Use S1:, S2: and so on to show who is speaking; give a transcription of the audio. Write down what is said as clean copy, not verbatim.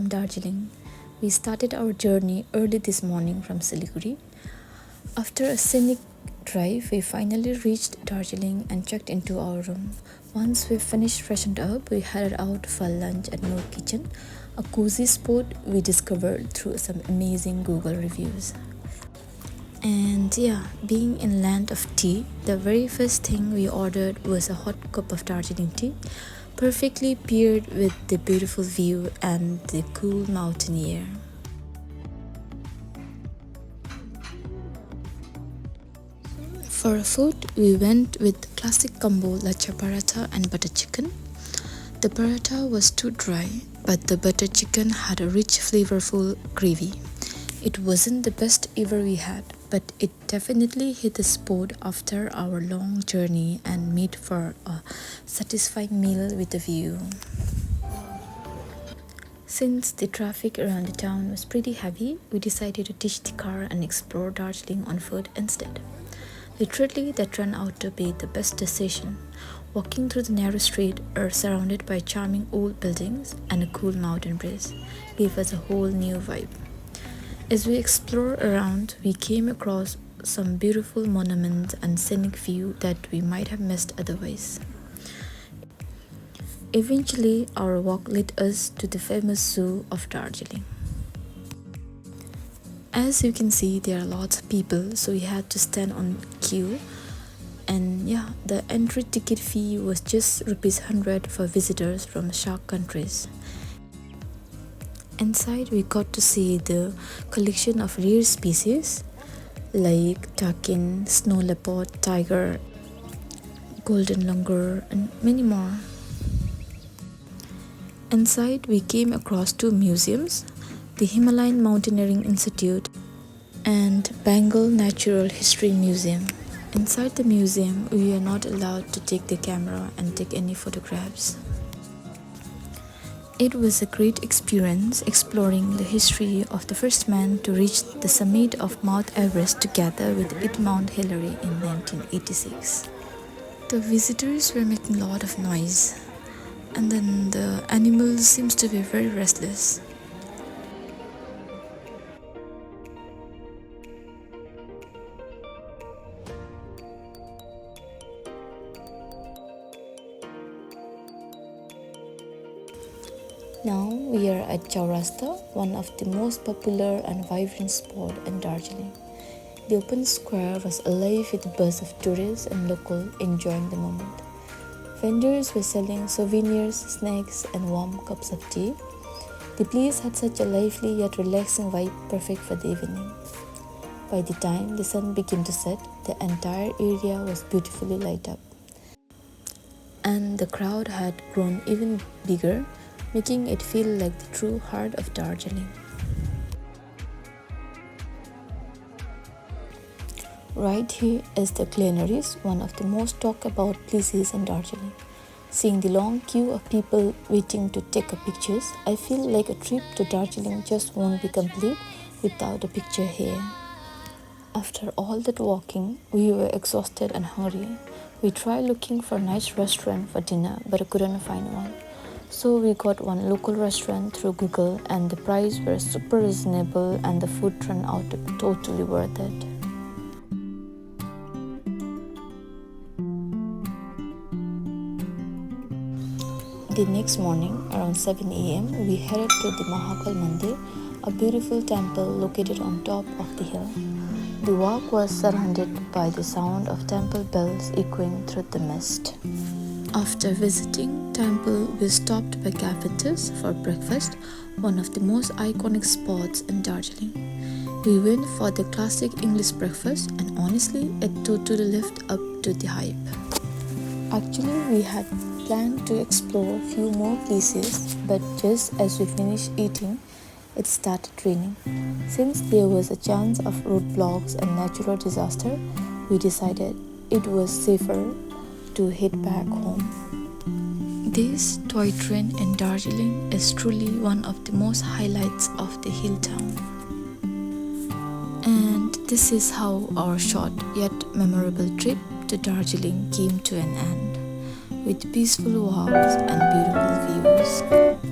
S1: from Darjeeling. We started our journey early this morning from Siliguri. After a scenic drive, we finally reached Darjeeling and checked into our room. Once we finished freshened up, we headed out for lunch at Noor Kitchen, a cozy spot we discovered through some amazing Google reviews. And yeah, being in land of tea, the very first thing we ordered was a hot cup of Darjeeling tea, perfectly paired with the beautiful view and the cool mountain air. For food, we went with classic combo lacha paratha and butter chicken. The paratha was too dry, but the butter chicken had a rich, flavorful gravy. It wasn't the best ever we had, but it definitely hit the spot after our long journey and made for a satisfying meal with a view. Since the traffic around the town was pretty heavy, we decided to ditch the car and explore Darjeeling on foot instead. Literally, that turned out to be the best decision. Walking through the narrow street, surrounded by charming old buildings and a cool mountain breeze, gave us a whole new vibe. As we explored around, we came across some beautiful monuments and scenic view that we might have missed otherwise. Eventually, our walk led us to the famous zoo of Darjeeling. As you can see, there are lots of people, so we had to stand on queue. And yeah, the entry ticket fee was just rupees 100 for visitors from shark countries. Inside, we got to see the collection of rare species like takin, snow leopard, tiger, golden langur, and many more. Inside, we came across two museums, the Himalayan Mountaineering Institute and Bengal Natural History Museum. Inside the museum, we are not allowed to take the camera and take any photographs. It was a great experience exploring the history of the first man to reach the summit of Mount Everest together with Mount Hillary in 1986. The visitors were making a lot of noise, and then the animals seems to be very restless. Now we are at Chaurasta, one of the most popular and vibrant spots in Darjeeling. The open square was alive with the buzz of tourists and locals enjoying the moment. Vendors were selling souvenirs, snacks, and warm cups of tea. The place had such a lively yet relaxing vibe, perfect for the evening. By the time the sun began to set, the entire area was beautifully lit up. And the crowd had grown even bigger, making it feel like the true heart of Darjeeling. Right here is the Glenaries, one of the most talked about places in Darjeeling. Seeing the long queue of people waiting to take pictures, I feel like a trip to Darjeeling just won't be complete without a picture here. After all that walking, we were exhausted and hungry. We tried looking for a nice restaurant for dinner, but couldn't find one. So we got one local restaurant through Google, and the price were super reasonable and the food turned out to be totally worth it. The next morning, around 7 a.m., we headed to the Mahakal Mandir, a beautiful temple located on top of the hill. The walk was surrounded by the sound of temple bells echoing through the mist. After visiting temple, we stopped by Cafeteria for breakfast, one of the most iconic spots in Darjeeling. We went for the classic English breakfast, and honestly, it totally lived up to the hype. Actually, we had planned to explore a few more places, but just as we finished eating, it started raining. Since there was a chance of roadblocks and natural disaster, we decided it was safer to head back home. This toy train in Darjeeling is truly one of the most highlights of the hill town. And this is how our short yet memorable trip to Darjeeling came to an end, with peaceful walks and beautiful views.